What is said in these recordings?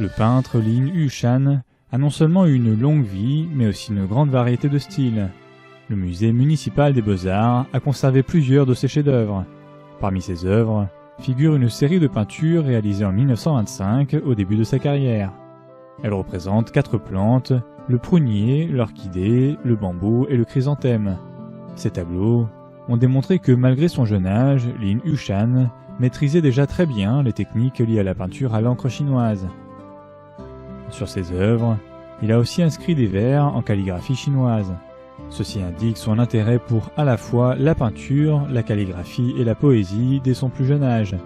Le peintre Lin Yushan a non seulement eu une longue vie, mais aussi une grande variété de styles. Le musée municipal des Beaux-Arts a conservé plusieurs de ses chefs-d'œuvre. Parmi ses œuvres figure une série de peintures réalisées en 1925 au début de sa carrière. Elle représente 4 plantes, le prunier, l'orchidée, le bambou et le chrysanthème. Ces tableaux ont démontré que malgré son jeune âge, Lin Yushan maîtrisait déjà très bien les techniques liées à la peinture à l'encre chinoise. Sur ses œuvres, il a aussi inscrit des vers en calligraphie chinoise. Ceci indique son intérêt pour à la fois la peinture, la calligraphie et la poésie dès son plus jeune âge.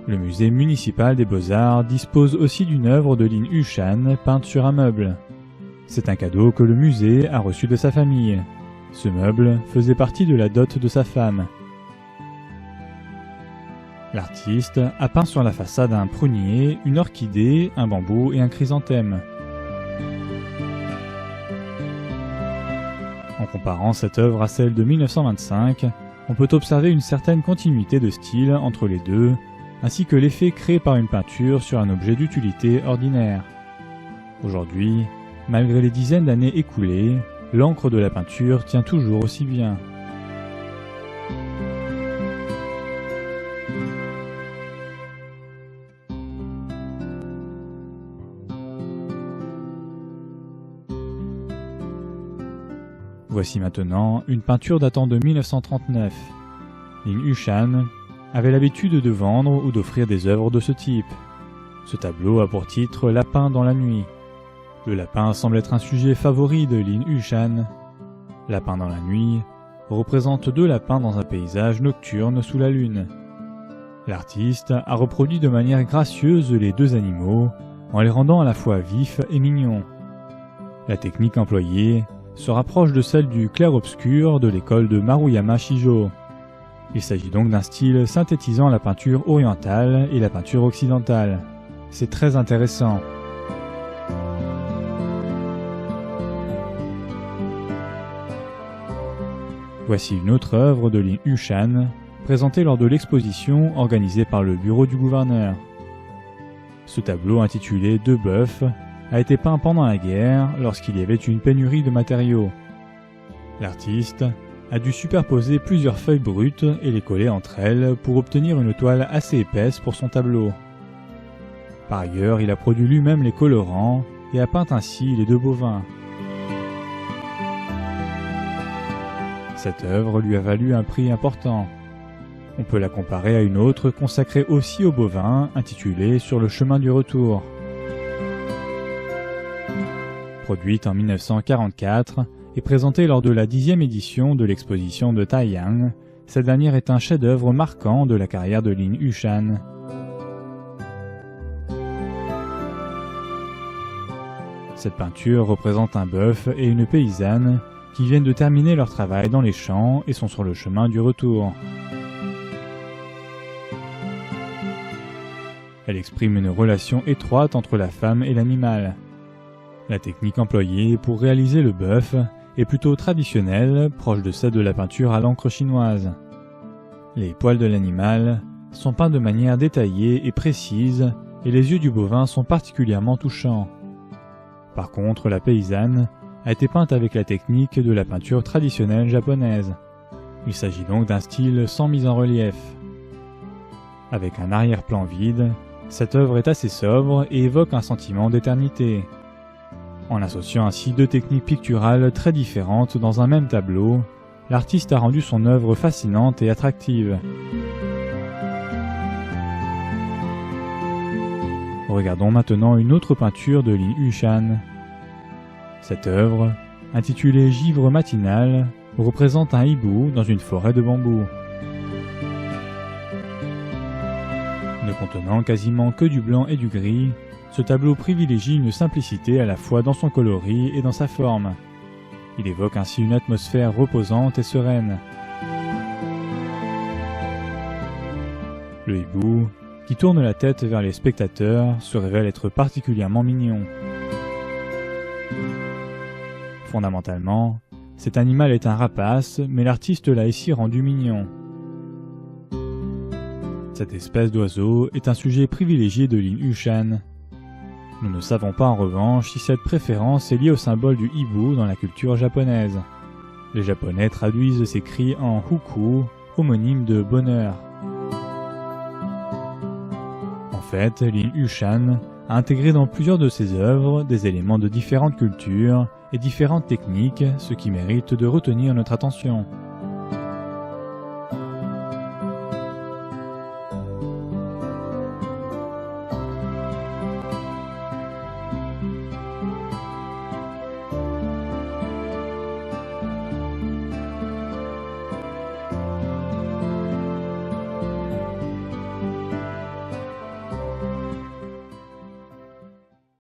Le musée municipal des Beaux-Arts dispose aussi d'une œuvre de Lin Yushan peinte sur un meuble. C'est un cadeau que le musée a reçu de sa famille. Ce meuble faisait partie de la dot de sa femme. L'artiste a peint sur la façade un prunier, une orchidée, un bambou et un chrysanthème. En comparant cette œuvre à celle de 1925, on peut observer une certaine continuité de style entre les deux, ainsi que l'effet créé par une peinture sur un objet d'utilité ordinaire. Aujourd'hui, malgré les dizaines d'années écoulées, l'encre de la peinture tient toujours aussi bien. Voici maintenant une peinture datant de 1939. Lin Yushan avait l'habitude de vendre ou d'offrir des œuvres de ce type. Ce tableau a pour titre « Lapin dans la nuit ». Le lapin semble être un sujet favori de Lin Yushan. Lapin dans la nuit représente 2 lapins dans un paysage nocturne sous la lune. L'artiste a reproduit de manière gracieuse les 2 animaux en les rendant à la fois vifs et mignons. La technique employée se rapproche de celle du clair-obscur de l'école de Maruyama Shijo. Il s'agit donc d'un style synthétisant la peinture orientale et la peinture occidentale. C'est très intéressant. Voici une autre œuvre de Lin Yushan, présentée lors de l'exposition organisée par le bureau du gouverneur. Ce tableau intitulé « 2 bœufs » a été peint pendant la guerre lorsqu'il y avait une pénurie de matériaux. L'artiste a dû superposer plusieurs feuilles brutes et les coller entre elles pour obtenir une toile assez épaisse pour son tableau. Par ailleurs, il a produit lui-même les colorants et a peint ainsi les 2 bovins. Cette œuvre lui a valu un prix important. On peut la comparer à une autre consacrée aussi aux bovins, intitulée « Sur le chemin du retour ». Produite en 1944 et présentée lors de la 10e édition de l'exposition de Taiyang, cette dernière est un chef-d'œuvre marquant de la carrière de Lin Yushan. Cette peinture représente un bœuf et une paysanne qui viennent de terminer leur travail dans les champs et sont sur le chemin du retour. Elle exprime une relation étroite entre la femme et l'animal. La technique employée pour réaliser le bœuf est plutôt traditionnelle, proche de celle de la peinture à l'encre chinoise. Les poils de l'animal sont peints de manière détaillée et précise, et les yeux du bovin sont particulièrement touchants. Par contre, la paysanne a été peinte avec la technique de la peinture traditionnelle japonaise. Il s'agit donc d'un style sans mise en relief. Avec un arrière-plan vide, cette œuvre est assez sobre et évoque un sentiment d'éternité. En associant ainsi 2 techniques picturales très différentes dans un même tableau, l'artiste a rendu son œuvre fascinante et attractive. Regardons maintenant une autre peinture de Lin Yushan. Cette œuvre, intitulée « Givre matinal », représente un hibou dans une forêt de bambou. Ne contenant quasiment que du blanc et du gris, ce tableau privilégie une simplicité à la fois dans son coloris et dans sa forme. Il évoque ainsi une atmosphère reposante et sereine. Le hibou, qui tourne la tête vers les spectateurs, se révèle être particulièrement mignon. Fondamentalement, cet animal est un rapace, mais l'artiste l'a ici rendu mignon. Cette espèce d'oiseau est un sujet privilégié de Lin Yushan. Nous ne savons pas en revanche si cette préférence est liée au symbole du hibou dans la culture japonaise. Les Japonais traduisent ces cris en huku, homonyme de bonheur. En fait, Lin Yushan a intégré dans plusieurs de ses œuvres des éléments de différentes cultures et différentes techniques, ce qui mérite de retenir notre attention.